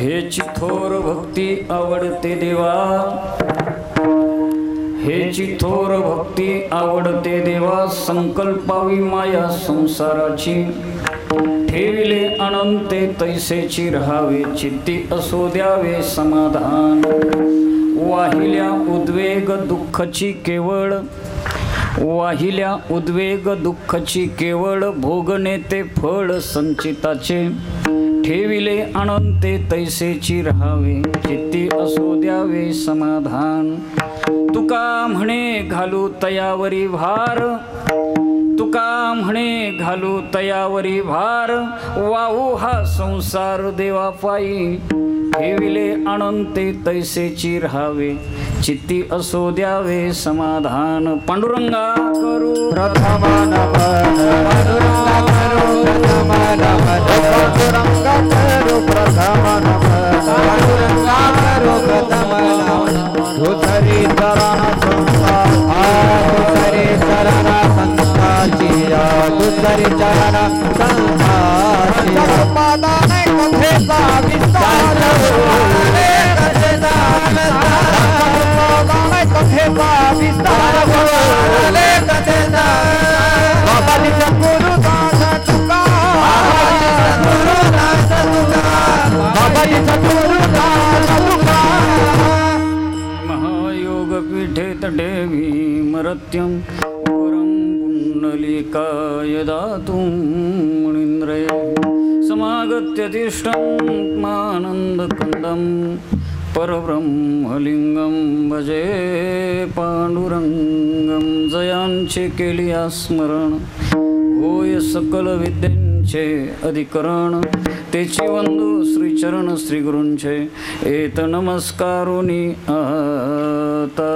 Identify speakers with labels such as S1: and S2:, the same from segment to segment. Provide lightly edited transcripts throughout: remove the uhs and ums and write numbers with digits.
S1: हेची थोर भक्ती आवडते देवा, हेची थोर भक्ती आवडते देवा, संकल्पावी माया संसाराची, ठेविले अनंते तैसेची राहावे, चित्ती असो द्यावे समाधान, वाहिल्या उद्वेग दुःखची केवळ, वाहिल्या उद्वेग दुःखची केवळ, भोगणे ते फळ संचिताचे, ठेविले अनंते तैसेची राहावे, चित्ती असो द्यावे समाधान, तुका म्हणे घालू तयावरी भार, तुका म्हणे घालू तयावरी भार, वाहू हा संसार देवा पायी, ठेविले अनंते तैसेची राहावे, चित्ती असो द्यावे समाधान, पांडुरंगा करू
S2: प्रथम नमन, पांडुरंगा करू प्रथम नमन, पांडुरंगा करू प्रथम नमन, पांडुरंगा करू प्रथम नमन, दुसरी चरण संसार, दुसरी चरण संसारची, दुसरी चरण संसारची, पादाने कथेचा विस्तार, कथेचा विस्तार, कथेचा बाबाजीचा गुरुदास तुका, गुरुदास तुका, बाबाजीचा गुरुदास तुका,
S1: महायोग पीठे तडेवी मरत्यं पुरं पुंडलिकाय दातुं मुनीन्द्रय, समागत्य तिष्ठं आनन्दकन्दं परब्रह्मलिंगं भजे पांडुरंगं, जयांचे केलिया स्मरण, होय सकल विद्यांचे अधिकरण, तेची वंदू श्रीचरण श्रीगुरूंचे, एत नमस्कारोनी आता,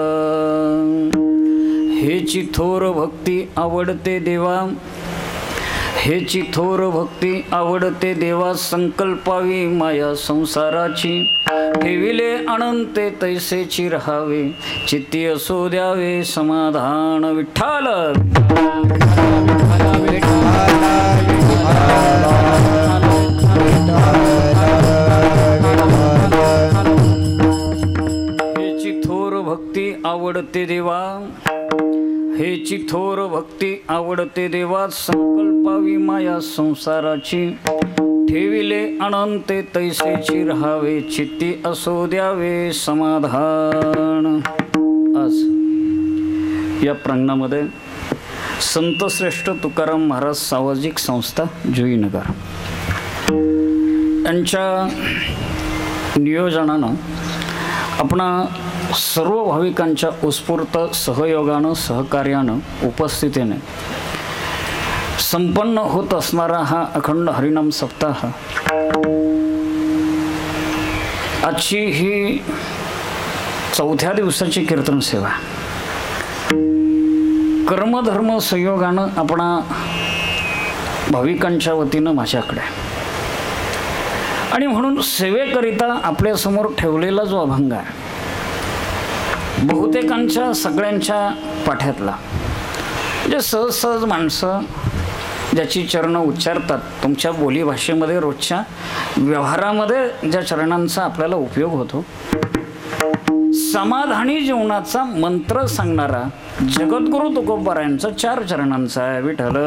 S1: हेची थोर भक्ती आवडते देवा, हेची थोर भक्ती आवडते देवा, संकल्पावी माया संसाराची, ठेविले अनंते तैसेची राहावे, चित्ती असो द्यावे समाधान, विठ्ठल हेची थोर भक्ती आवडते देवा, हेची थोर भक्ती आवडते देवा, संकल्पावी माया संसाराची, ठेविले अनंते तैसेची राहावे, चित्ती असो द्यावे समाधान. आज या प्रांगणामध्ये संतश्रेष्ठ तुकाराम महाराज सामाजिक संस्था जुईनगर यांच्या नियोजनानं आपणा सर्व भाविकांच्या उत्स्फूर्त सहयोगानं सहकार्यानं उपस्थितीने संपन्न होत असणारा हा अखंड हरिनाम सप्ताह, आजची ही 4थ्या दिवसाची कीर्तन सेवा कर्मधर्म संयोगानं आपणा भाविकांच्या वतीनं माझ्याकडे, आणि म्हणून सेवेकरिता आपल्यासमोर ठेवलेला जो अभंग आहे, बहुतेकांच्या सगळ्यांच्या पाठ्यातला, म्हणजे सहज सहज माणसं ज्याची चरणं उच्चारतात, तुमच्या बोलीभाषेमध्ये रोजच्या व्यवहारामध्ये ज्या चरणांचा आपल्याला उपयोग होतो, समाधानी जीवनाचा मंत्र सांगणारा जगद्गुरु तुकोबारायांचा 4 चरणांचा आहे. विठ्ठल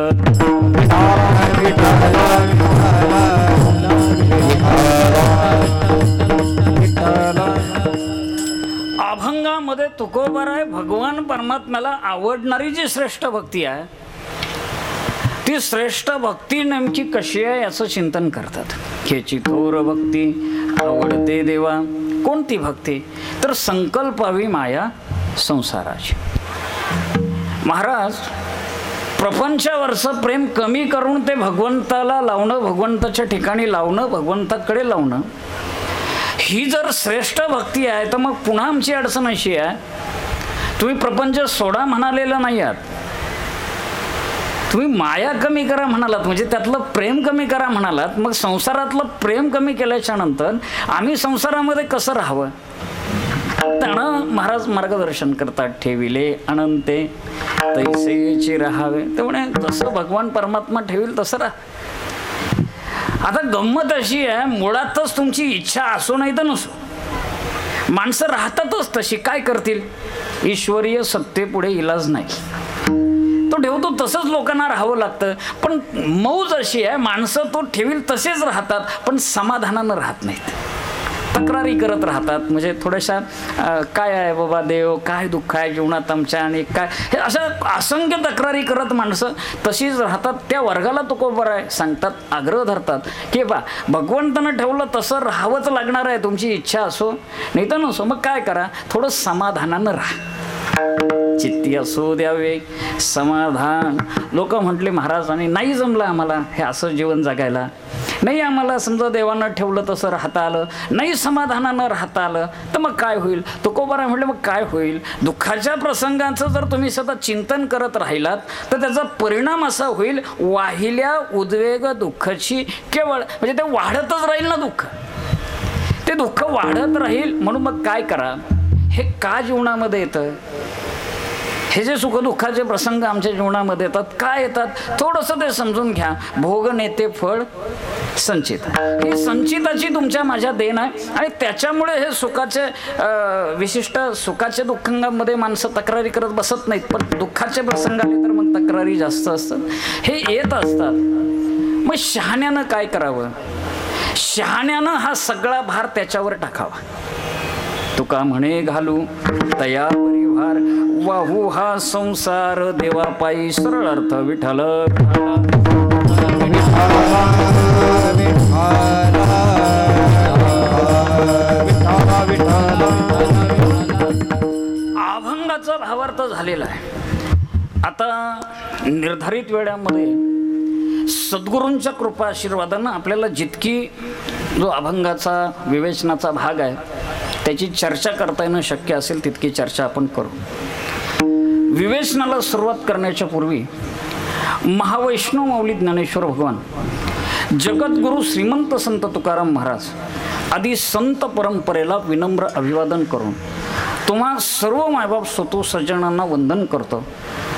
S1: अभंगामध्ये तुकोबाराय भगवान परमात्म्याला आवडणारी जी श्रेष्ठ भक्ती आहे, ती श्रेष्ठ भक्ती नेमकी कशी आहे याचं चिंतन करतात. ह्याची थोर भक्ती आवडते देवा, कोणती भक्ती, तर संकल्पावी माया संसाराची. महाराज प्रपंचावरचं प्रेम कमी करून ते भगवंताला लावणं, भगवंताच्या ठिकाणी लावणं, भगवंताकडे लावणं, ही जर श्रेष्ठ भक्ती आहे, तर मग पुन्हा आमची अडचण अशी आहे, तुम्ही प्रपंच सोडा म्हणालेलं नाही आहात, तुम्ही माया कमी करा म्हणालात, म्हणजे त्यातलं प्रेम कमी करा म्हणालात. मग संसारातलं प्रेम कमी केल्याच्या नंतर आम्ही संसारामध्ये कसं राहावं, त्यानं महाराज मार्गदर्शन करतात. ठेविले अनंते तैसेची राहावे, तर म्हणे जसं भगवान परमात्मा ठेवील तसं राहा. आता गंमत अशी आहे, मुळातच तुमची इच्छा असो नाही तर नसो, माणसं राहतातच तशी. काय करतील? ईश्वरीय सत्तेपुढे इलाज नाही, तो ठेवतो तसंच लोकांना राहावं लागतं. पण मौज अशी आहे, माणसं तो ठेवील तसेच राहतात, पण समाधानानं राहत नाहीत, तक्रारी करत राहतात. म्हणजे थोड्याशा काय आहे बाबा देव, काय दुःख आहे जीवनात आमच्या, आणि काय हे अशा असंख्य तक्रारी करत माणसं तशीच राहतात. त्या वर्गाला तो बरं आहे सांगतात, आग्रह धरतात की बा भगवंतानं ठेवलं तसं राहावंच लागणार आहे, तुमची इच्छा असो नाही तर नसो. मग काय करा, थोडं समाधानानं राहा, चित्ती असू द्यावे समाधान. लोक म्हटले महाराज, आणि नाही जमलं आम्हाला हे असं जीवन जगायला, नाही आम्हाला समजा देवानं ठेवलं तसं राहता आलं नाही, समाधानानं राहता आलं, तर मग काय होईल? तुकोबाराय म्हटलं मग काय होईल? दुःखाच्या प्रसंगांचं जर तुम्ही सतत चिंतन करत राहिलात तर त्याचा परिणाम असा होईल, वाहिल्या उद्वेग दुःखाची केवळ, म्हणजे ते वाढतच राहील ना दुःख, ते दुःख वाढत राहील. म्हणून मग काय करा, हे का जीवनामध्ये येतं? हे जे सुखदुःखाचे प्रसंग आमच्या जीवनामध्ये येतात, काय येतात थोडंसं ते समजून घ्या. भोग नेते फळ संचित, ही संचिताची तुमच्या माझ्या देण आहे, आणि त्याच्यामुळे हे सुखाचे विशिष्ट सुखाच्या दुःखांमध्ये माणसं तक्रारी करत बसत नाहीत, पण दुःखाचे प्रसंग आले तर मग तक्रारी जास्त असतात, हे येत असतात. मग शहाण्यानं काय करावं? शहाण्यानं हा सगळा भार त्याच्यावर टाकावा. तुका म्हणे घालू तया परिवार, वाहू हा संसार देवापायी, सरळ अर्थ विठ्ठल. अभंगाचा भावार्थ झालेला आहे. आता निर्धारित वेळामध्ये सद्गुरूंच्या कृपा आशीर्वादानं आपल्याला जितकी जो अभंगाचा विवेचनाचा भाग आहे त्याची चर्चा करता येणं शक्य असेल तितकी चर्चा आपण करू. विवेचनाला सुरुवात करण्याच्या पूर्वी महावैष्णव माऊली ज्ञानेश्वर भगवान, जगद्गुरु श्रीमंत संत तुकाराम महाराज आदी संत परंपरेला विनम्र अभिवादन करून तुम्हा सर्व मायबाप स्वतः सज्जनांना वंदन करतो.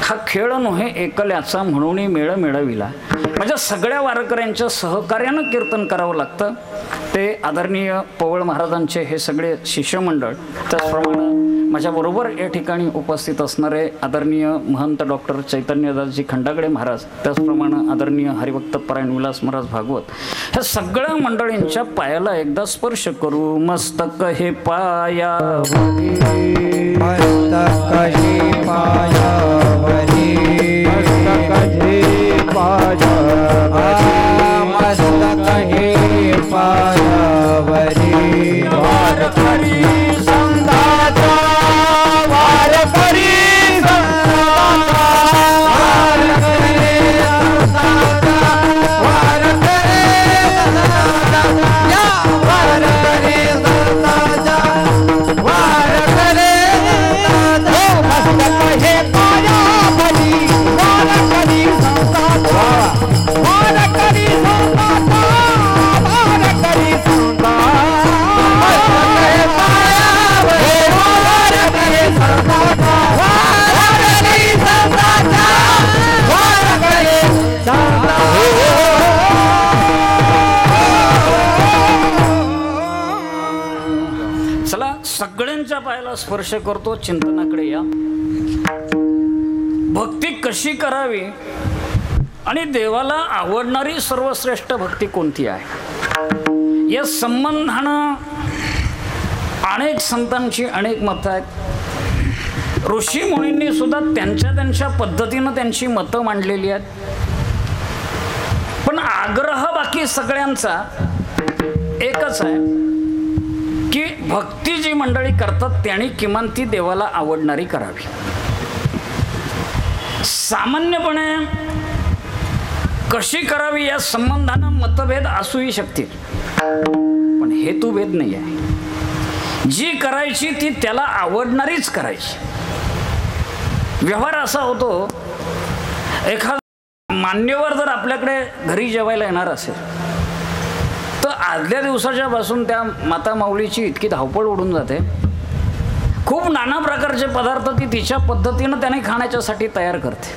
S1: हा खेळ नव्हे एकल्याचा म्हणून मेळ मिळविला. म्हणजे सगळ्या वारकऱ्यांच्या सहकार्यानं कीर्तन करावं लागतं. ते आदरणीय पवळ महाराजांचे हे सगळे शिष्यमंडळ, त्याचप्रमाणे माझ्याबरोबर या ठिकाणी उपस्थित असणारे आदरणीय महंत डॉक्टर चैतन्यदासजी खंडागडे महाराज, त्याचप्रमाणे आदरणीय हरिभक्त परायण विलास महाराज भागवत, ह्या सगळ्या मंडळींच्या पायाला एकदा स्पर्श करू. मस्तक हे पायावरी,
S2: मस्तक हे पायावरी, मस्तक हे पायावरी, मस्तक हे पायावरी, वारकरी संताचा, वारकरी संताचा, वारकरी संताचा, वारकरी संताचा, या वारकरी संताचा, वारकरी संताचा, मस्तक हे पायावरी, वारकरी संताचा, वारकरी संताचा, वारकरी संताचा, मस्तक हे पायावरी, वारकरी संताचा, वारकरी संताचा, वारकरी संताचा.
S1: चला सगळ्यांच्या पायाला स्पर्श करतो. चिंतनाकडे या. भक्ती कशी करावी आणि देवाला आवडणारी सर्वश्रेष्ठ भक्ती कोणती आहे या संबंधानं अनेक संतांची अनेक मतं आहेत. ऋषी मुनींनी सुद्धा त्यांच्या त्यांच्या पद्धतीनं त्यांची मतं मांडलेली आहेत. पण आग्रह बाकी सगळ्यांचा एकच आहे की भक्ती जी मंडळी करतात त्यांनी किमान ती देवाला आवडणारी करावी. सामान्यपणे कशी करावी या संबंधानं मतभेद असूही शकतील, पण हेतुभेद नाही आहे. जी करायची ती त्याला आवडणारीच करायची. व्यवहार असा होतो, एखादा मान्यवर जर आपल्याकडे घरी जेवायला येणार असेल तर आदल्या दिवसाच्या पासून त्या माता माऊलीची इतकी धावपळ उडून जाते, खूप नाना प्रकारचे पदार्थ ती तिच्या पद्धतीनं त्याने खाण्याच्यासाठी तयार करते.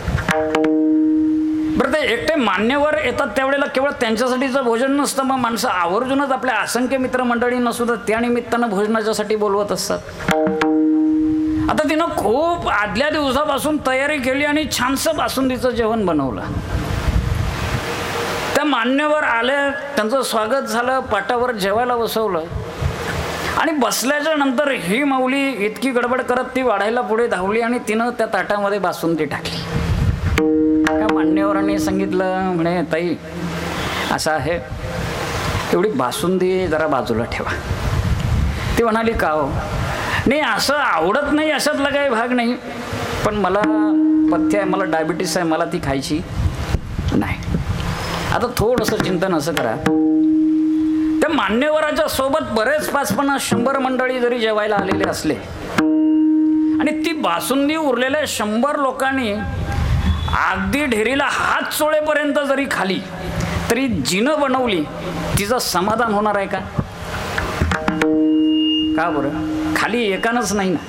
S1: बरं, ते एकटे मान्यवर येतात त्यावेळेला केवळ त्यांच्यासाठीचं भोजन नसतं, मग माणसं आवर्जूनच आपल्या असंख्य मित्रमंडळींना सुद्धा त्या निमित्तानं भोजनाच्यासाठी बोलवत असतात. आता तिनं खूप आदल्या दिवसापासून तयारी केली आणि छानसं बासुंदीचं जेवण बनवलं. त्या मान्यवर आले, त्यांचं स्वागत झालं, पाटावर जेवायला बसवलं आणि बसल्याच्या नंतर ही माऊली इतकी गडबड करत ती वाढायला पुढे धावली आणि तिनं त्या ताटामध्ये बासुंदी टाकली. त्या मान्यवरांनी सांगितलं, म्हणे ताई असं आहे, एवढी बासुंदी जरा बाजूला ठेवा. ती म्हणाली का हो? नाही, असं आवडत नाही अशातला काही भाग नाही, पण मला पथ्य आहे, मला डायबिटीस आहे, मला ती खायची नाही. आता थोडंसं चिंतन असं करा, त्या मान्यवराच्या सोबत बरेच 50-100 मंडळी जरी जेवायला आलेले असले आणि ती बासुंदी उरलेल्या 100 लोकांनी अगदी ढेरीला हात चोळेपर्यंत जरी खाली, तरी जिनं बनवली तिचं समाधान होणार आहे का? का बरं? खाली एकानंच नाही ना,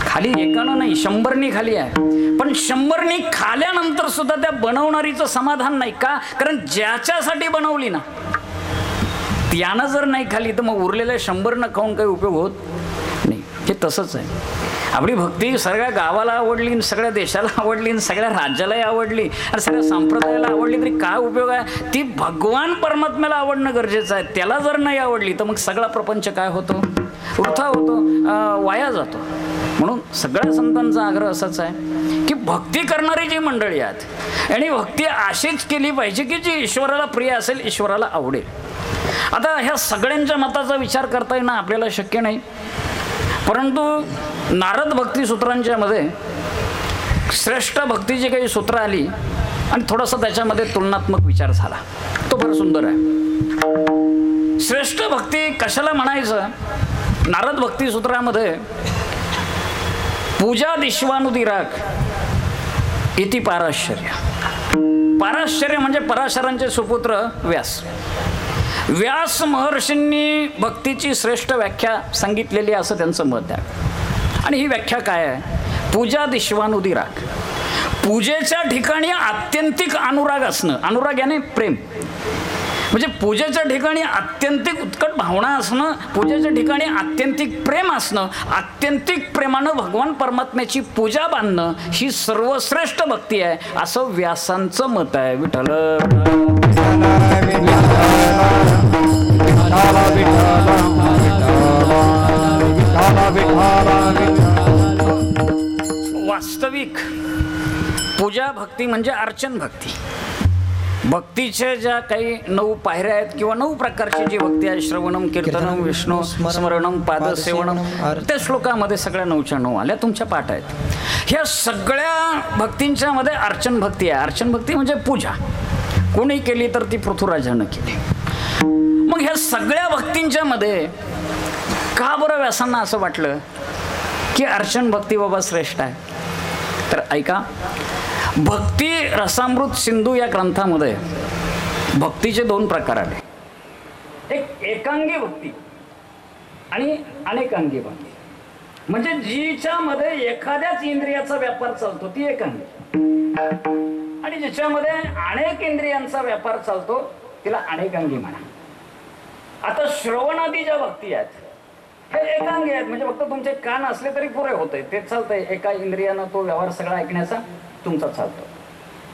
S1: खाली एकानं नाही, 100नी खाली आहे. पण 100नी खाल्यानंतर सुद्धा त्या बनवणारीचं समाधान नाही का? कारण ज्याच्यासाठी बनवली ना त्यानं जर नाही खाली तर मग उरलेल्या 100नं खाऊन काही उपयोग होत नाही. हे तसंच आहे. आपली भक्ती सगळ्या गावाला आवडली, सगळ्या देशाला आवडली, सगळ्या राज्यालाही आवडली आणि सगळ्या संप्रदायाला आवडली तरी काय उपयोग आहे? ती भगवान परमात्म्याला आवडणं गरजेचं आहे. त्याला जर नाही आवडली तर मग सगळा प्रपंच काय होतो? वृथा होतो, वाया जातो. म्हणून सगळ्या संतांचा आग्रह असाच आहे की भक्ती करणारी जी मंडळी आहेत आणि भक्ती अशीच केली पाहिजे की जी ईश्वराला प्रिय असेल, ईश्वराला आवडेल. आता ह्या सगळ्यांच्या मताचा विचार करता येणं आपल्याला शक्य नाही, परंतु नारद भक्ती सूत्रांच्या मध्ये श्रेष्ठ भक्तीची काही सूत्र आली आणि थोडासा त्याच्यामध्ये तुलनात्मक विचार झाला, तो फार सुंदर आहे. श्रेष्ठ भक्ती कशाला म्हणायचं? नारद भक्ती सूत्रामध्ये पूजा दिश्वानुदिराग इति पाराश्चर्य. पाराश्चर्य म्हणजे पराशरांचे सुपुत्र व्यास. व्यास महर्षींनी भक्तीची श्रेष्ठ व्याख्या सांगितलेली असं त्यांचं मत आहे. आणि ही व्याख्या काय आहे? पूजा दिश्वानुदिराग, पूजेच्या ठिकाणी आत्यंतिक अनुराग असणं. अनुराग याने प्रेम, म्हणजे पूजेच्या ठिकाणी आत्यंतिक उत्कट भावना असणं, पूजेच्या ठिकाणी आत्यंतिक प्रेम असणं, आत्यंतिक प्रेमानं भगवान परमात्म्याची पूजा बांधणं ही सर्वश्रेष्ठ भक्ती आहे असं व्यासांचं मत आहे. विठ्ठल वास्तविक पूजा भक्ती म्हणजे अर्चन भक्ती. भक्तीच्या ज्या काही 9 पायऱ्या आहेत किंवा 9 प्रकारची जी भक्ती आहे, श्रवणम, कीर्तनम, विष्णू स्मरणम, पादसेवनम, त्या श्लोकामध्ये सगळ्या 9च्या 9 आल्या तुमच्या पाठ आहेत. ह्या सगळ्या भक्तींच्या मध्ये अर्चन भक्ती आहे. अर्चन भक्ती म्हणजे पूजा कोणी केली तर ती पृथ्वीराजानं केली. मग ह्या सगळ्या भक्तींच्या मध्ये का बरं व्यासांना असं वाटलं की अर्चन भक्ती बाबा श्रेष्ठ आहे? तर ऐका, भक्ती रसामृत सिंधू या ग्रंथामध्ये भक्तीचे 2 प्रकार आले. एक एकांगी भक्ती आणि अनेकांगी भक्ती. म्हणजे जिच्यामध्ये एखाद्याच इंद्रियाचा व्यापार चालतो ती एकांगी, आणि ज्याच्यामध्ये अनेक इंद्रियांचा व्यापार चालतो तिला अनेकांगी म्हणा. आता श्रवणादी ज्या भक्ती आहेत हे एकांगी आहेत, म्हणजे फक्त तुमचे कान असले तरी पुरे होते, ते चालतंय. एका इंद्रियानं तो व्यवहार सगळा ऐकण्याचा तुमचा चालतो.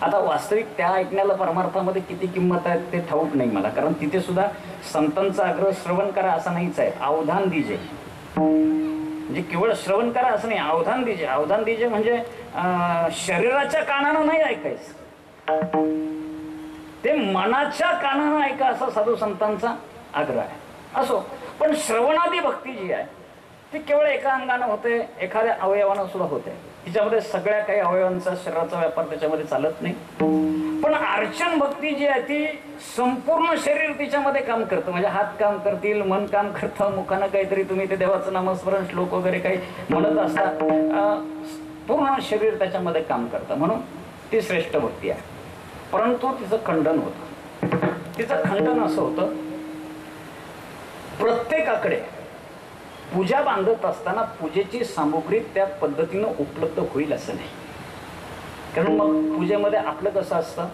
S1: आता वास्तविक त्या ऐकण्याला परमार्थामध्ये किती किंमत आहे ते ठाऊक नाही मला, कारण तिथे सुद्धा संतांचा आग्रह श्रवण करा असा नाहीच आहे. अवधान दिजे, म्हणजे केवळ श्रवण करा असं नाही, अवधान दिजे. अवधान दिजे म्हणजे शरीराच्या कानानं नाही ऐकायचं, ते मनाच्या कानानं ऐका असा साधू संतांचा आग्रह आहे. असो, पण श्रवणादी भक्ती जी आहे ती केवळ एका अंगानं होते, एखाद्या अवयवानं सुद्धा होते. तिच्यामध्ये सगळ्या काही अवयवांचा शरीराचा व्यापार त्याच्यामध्ये चालत नाही. पण अर्चन भक्ती जी आहे ती संपूर्ण शरीर तिच्यामध्ये काम करतं. म्हणजे हात काम करतील, मन काम करतं, मुखानं काहीतरी तुम्ही ते देवाचं नामस्मरण श्लोक वगैरे काही म्हणत असता, पूर्ण शरीर त्याच्यामध्ये काम करतं. म्हणून ती श्रेष्ठ भक्ती आहे. परंतु तिचं खंडन होतं. तिचं खंडन असं होतं, प्रत्येकाकडे पूजा बांधत असताना पूजेची सामुग्री त्या पद्धतीनं उपलब्ध होईल असं नाही. कारण मग पूजेमध्ये आपलं कसं असतं,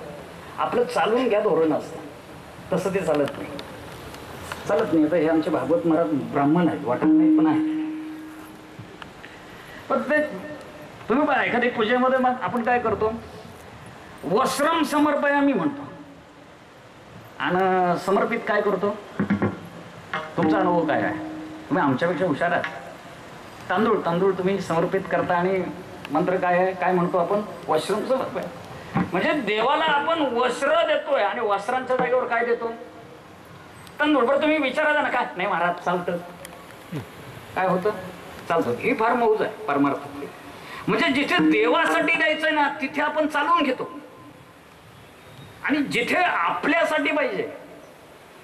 S1: आपलं चालून घ्या धोरण असतं, तसं ते चालत नाही. चालत नाही. आता हे आमचे भागवत महाराज ब्राह्मण आहेत, वाटत नाही पण आहे. पण ते तुम्ही बघा, एखादी पूजेमध्ये मग आपण काय करतो, वस्त्रम समर्पयामी म्हणतो आणि समर्पित काय करतो. तुमचा अनुभव काय आहे? तुम्ही आमच्यापेक्षा हुशार आहात. तांदूळ तांदूळ तुम्ही समर्पित करता आणि मंत्र काय आहे, काय म्हणतो आपण, वस्त्रम समर्पय. म्हणजे देवाला आपण वस्त्र देतोय आणि वस्त्रांच्या जागेवर काय देतो, तांदूळ. बरं तुम्ही विचारा ना, काय नाही महाराज चालतं, काय होतं, चालतं. ही फार मौज आहे परमार्थातली. म्हणजे जिथे देवासाठी द्यायचंय ना तिथे आपण चालवून घेतो, आणि जिथे आपल्यासाठी पाहिजे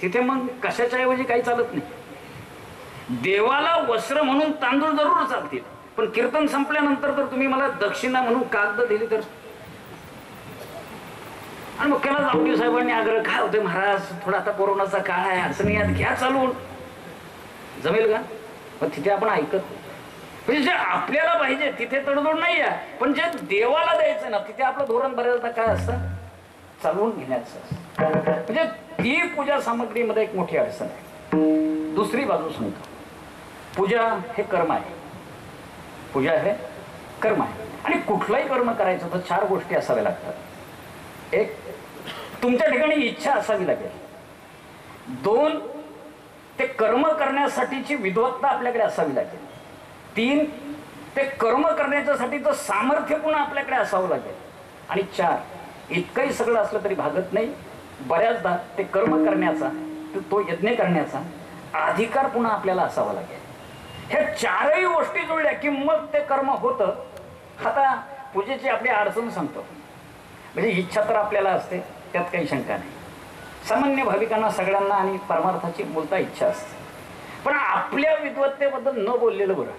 S1: तिथे मग कशाच्या ऐवजी काही चालत नाही. देवाला वस्त्र म्हणून तांदूळ जरूर चालतील, पण कीर्तन संपल्यानंतर जर तुम्ही मला दक्षिणा म्हणून कागद दिली तर, आणि मग केला जावडी साहेबांनी आग्रह, काय होते महाराज थोडा आता कोरोनाचा काळ आहे, अडचणी यात घ्या चालवून, जमेल का? पण तिथे आपण ऐकत, म्हणजे जे आपल्याला पाहिजे तिथे तडजोड नाही आहे, पण जे देवाला द्यायचं ना तिथे आपलं धोरण बऱ्याचदा काय असतं, चालवून घेण्याचं. म्हणजे ही पूजा सामग्रीमध्ये एक मोठी अडचण आहे. दुसरी बाजू सांगतो, पूजा हे कर्म आहे. पूजा हे कर्म आहे, आणि कुठलाही कर्म करायचं तर 4 गोष्टी असाव्या लागतात. 1, तुमच्या ठिकाणी इच्छा असावी लागेल. 2, ते कर्म करण्यासाठीची विद्वत्ता आपल्याकडे असावी लागेल. 3, ते कर्म करण्याच्यासाठीचं सामर्थ्य पुन्हा आपल्याकडे असावं लागेल. आणि 4, इतकंही सगळं असलं तरी भागत नाही. बऱ्याचदा ते कर्म करण्याचा, तो यज्ञ करण्याचा अधिकार पुन्हा आपल्याला असावा लागेल. ह्या 4ही गोष्टी जुळल्या की मग ते कर्म होतं. आता पूजेची आपली अडचण सांगतो. म्हणजे इच्छा तर आपल्याला असते, त्यात काही शंका नाही. सामान्य भाविकांना सगळ्यांना आणि परमार्थाची बोलता इच्छा असते, पण आपल्या विद्वत्तेबद्दल न बोललेलं बरं,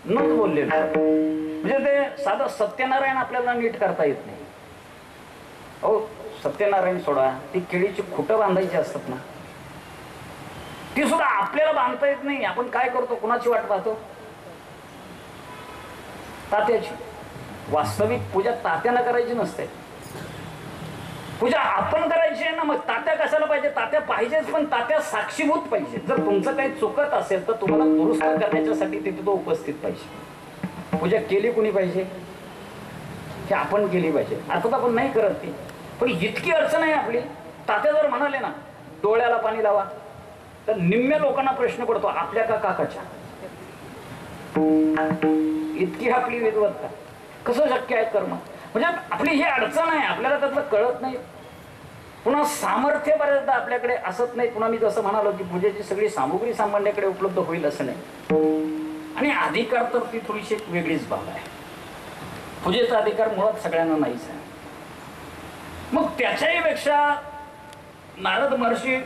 S1: न बोललेलं. म्हणजे ते साधं सत्यनारायण आपल्याला नीट करता येत नाही. अहो सत्यनारायण सोडा, ती केळीची खुटं बांधायची असतात ना, ती सुद्धा आपल्याला बांधता येत नाही. आपण काय करतो, कुणाची वाट पाहतो, तात्याची. वास्तविक पूजा तात्यानं करायची नसते, पूजा आपण करायची आहे ना. मग तात्या कशाला पाहिजे, तात्या पाहिजेच, पण तात्या साक्षीभूत पाहिजे. जर तुमचं काही चुकत असेल तर तुम्हाला दुरुस्त करण्याच्यासाठी तिथे तो उपस्थित पाहिजे. पूजा केली कुणी पाहिजे, हे आपण केली पाहिजे. अर्थात आपण नाही करत ती, पण इतकी अडचण आहे आपली. तात्या जर म्हणाले ना डोळ्याला पाणी लावा, तर निम्म्या लोकांना प्रश्न पडतो, आपल्या का काकाच्या. इतकी आपली विद्वत्ता. कसं शक्य आहे कर्म, म्हणजे आपली ही अडचण आहे, आपल्याला त्यातलं कळत नाही. पुन्हा सामर्थ्य बऱ्याचदा आपल्याकडे असत नाही. पुन्हा मी जसं म्हणालो की पूजेची सगळी सामुग्री सामान्याकडे उपलब्ध होईल असं नाही. आणि अधिकार तर ती थोडीशी एक वेगळीच बाब आहे. पूजेचा अधिकार मुळात सगळ्यांना नाहीच आहे. मग त्याच्याही पेक्षा नारद महर्षी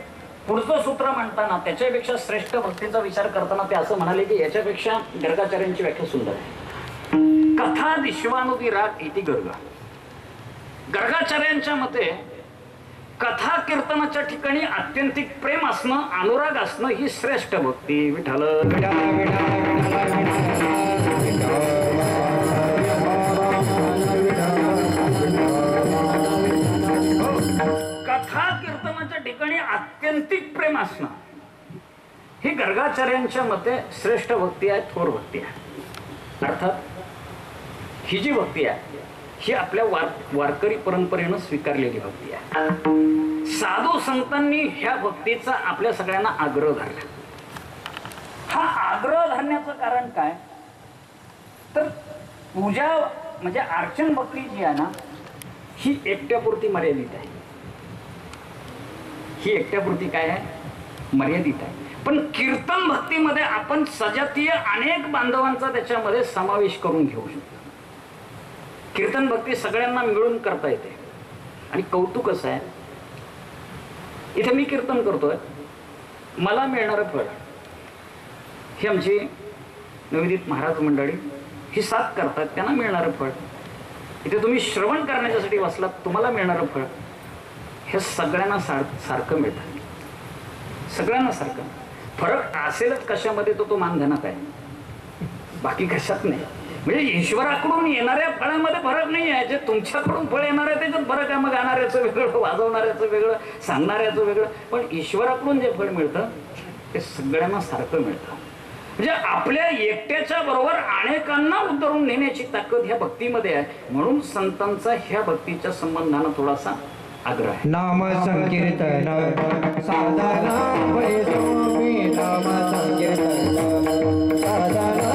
S1: पुढचं सूत्र म्हणताना त्याच्यापेक्षा श्रेष्ठ भक्तीचा विचार करताना ते असं म्हणाले की याच्यापेक्षा गर्गाचार्यांची व्याख्या सुंदर आहे. कथा विश्वानुदी राग इति गर्ग. गर्गाचार्यांच्या मते कथा कीर्तनाच्या ठिकाणी आत्यंतिक प्रेम असणं, अनुराग असणं ही श्रेष्ठ भक्ती. विठ्ठल कथा कीर्तनाच्या ठिकाणी आत्यंतिक प्रेम असणं ही गर्गाचार्यांच्या मते श्रेष्ठ भक्ती आहे, थोर भक्ती आहे. अर्थात ही जी भक्ती आहे ही आपल्या वारकरी परंपरेनं स्वीकारलेली भक्ती आहे. साधू संतांनी ह्या भक्तीचा आपल्या सगळ्यांना आग्रह धरला. हा आग्रह धरण्याचं कारण काय, तर पूजा म्हणजे अर्चन भक्ती जी आहे ना ही एकट्यापुरती मर्यादित आहे. ही एकट्यापुरती काय आहे, मर्यादित आहे. पण कीर्तन भक्तीमध्ये आपण सजातीय अनेक बांधवांचा त्याच्यामध्ये समावेश करून घेऊ शकतो. कीर्तन भक्ती सगळ्यांना मिळून करता येते. आणि कौतुक असं आहे, इथे मी कीर्तन करतोय, मला मिळणारं फळ ही आमची नवोदित महाराज मंडळी ही साथ करतात, त्यांना मिळणारं फळ. इथे तुम्ही श्रवण करण्याच्यासाठी बसलात, तुम्हाला मिळणारं फळ हे सगळ्यांना सारखं मिळतं. सगळ्यांना सारखं. फरक असेलच कशामध्ये, तो मानधनात आहे, बाकी कशात नाही. म्हणजे ईश्वराकडून येणाऱ्या फळामध्ये फरक नाही आहे. जे तुमच्याकडून फळ येणार आहे त्याच्यात फरक आहे. मग गाणाऱ्याचं वेगळं, वाजवणाऱ्याचं वेगळं, सांगणाऱ्याचं वेगळं. पण ईश्वराकडून जे फळ मिळतं ते सगळ्यांना सारखं मिळतं. म्हणजे आपल्या एकट्याच्या बरोबर अनेकांना उतरून नेण्याची ताकद ह्या भक्तीमध्ये आहे. म्हणून संतांचा ह्या भक्तीच्या संबंधानं थोडासा आग्रह आहे.
S2: नाम संकीर्तन साधना वैसोपी नाम संकीर्तन साधना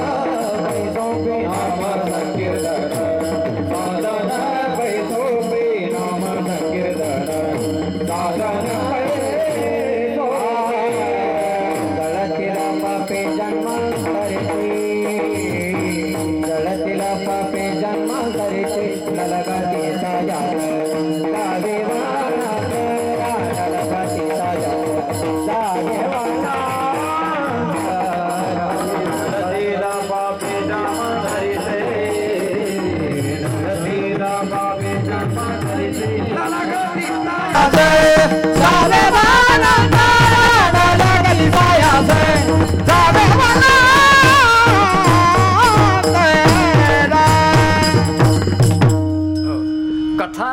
S2: वैसोपी नाम संकीर्तन साधना वैसोपी नाम संकीर्तन साधना जळतीला पापे जन्मांतरिते ललगती साया
S1: कथा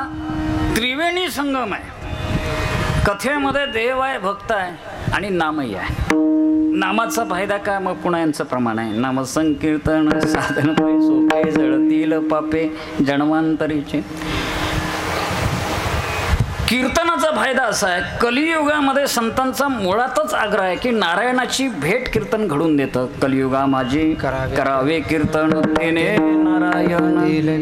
S1: त्रिवेणी संगम आहे. कथेमध्ये देव आहे, भक्त आहे आणि नामही आहे. नामाचा फायदा काय? मग पुन्हा यांचं प्रमाण आहे. नाम संकीर्तन साधन सोपे जळतील पापे जन्मांतरीचे. कीर्तनाचा फायदा असा आहे, कलियुगामध्ये संतांचा मुळातच आग्रह आहे की नारायणाची भेट कीर्तन घडून देतं. कलियुगा माझी करावे कीर्तन तेने नारायण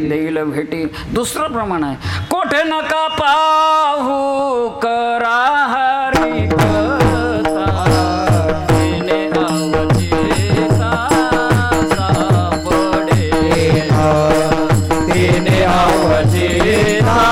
S1: देईल भेटी. दुसरं प्रमाण आहे, कोठे नका पाहू करा हरी कथा तेने अवचिता सापडे तेने अवचिता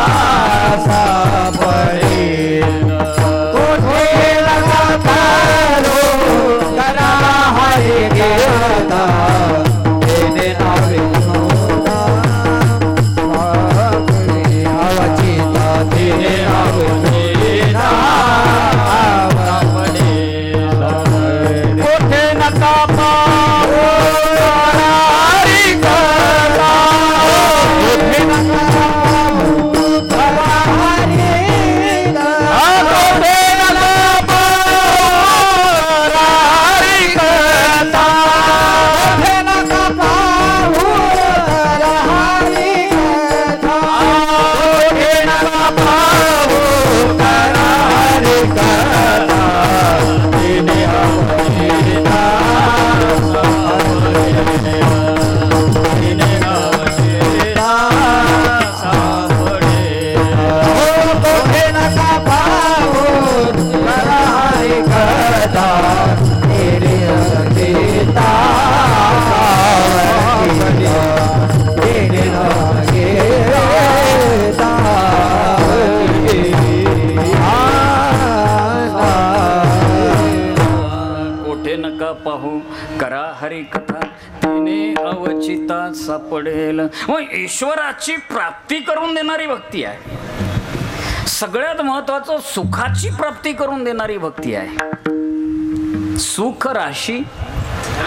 S1: सापडेल. मग ईश्वराची प्राप्ती करून देणारी भक्ती आहे. सगळ्यात महत्वाचं सुखाची प्राप्ती करून देणारी भक्ती आहे. सुख राशी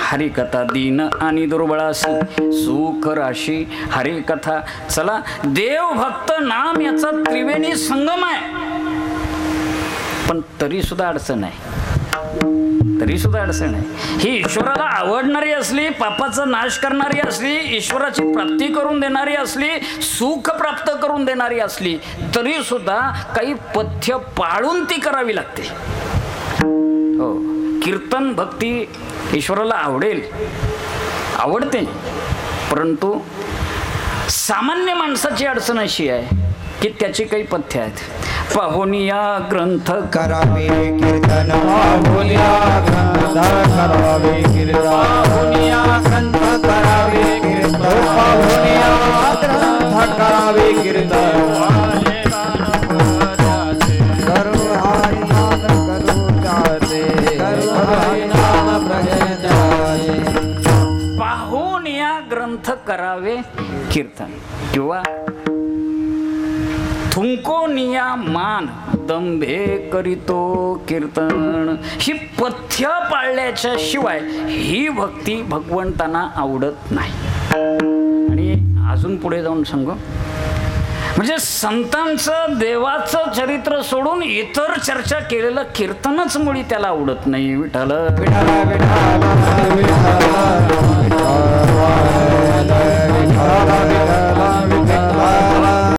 S1: हरिकथा दीन आणि दुर्बळासी सुख राशी हरिकथा. चला, देव भक्त नाम याचा त्रिवेणी संगम आहे. पण तरी सुद्धा अडचण आहे. तरी सुद्धा अडचण आहे. ही ईश्वराला आवडणारी असली, पापाचा नाश करणारी असली, ईश्वराची प्राप्ती करून देणारी असली, सुख प्राप्त करून देणारी असली, तरी सुद्धा काही पथ्य पाळून ती करावी लागते. हो, कीर्तन भक्ती ईश्वराला आवडते, परंतु सामान्य माणसाची अडचण अशी आहे की त्याची काही पथ्य आहेत. पाहुनिया ग्रंथ
S2: करावे कीर्तन पाहुनिया ग्रंथ करावे कीर्तन पाहुनिया ग्रंथ करावे कीर्तन पाहुनिया ग्रंथ करावे कीर्तन करू हरि नाम करू जाते करू हरि नाम प्रजय जाते.
S1: पाहुनिया ग्रंथ करावे कीर्तन किंवा थुंको निया मान दंभे करीतो कीर्तन. ही पथ्य पाळल्याच्या शिवाय ही भक्ती भगवंतांना आवडत नाही. अजून पुढे जाऊन सांगू. म्हणजे संतांचं देवाचं चरित्र सोडून इतर चर्चा केलेलं कीर्तनच मुळी त्याला आवडत नाही. विठ्ठल
S2: विठ्ठल विठ्ठल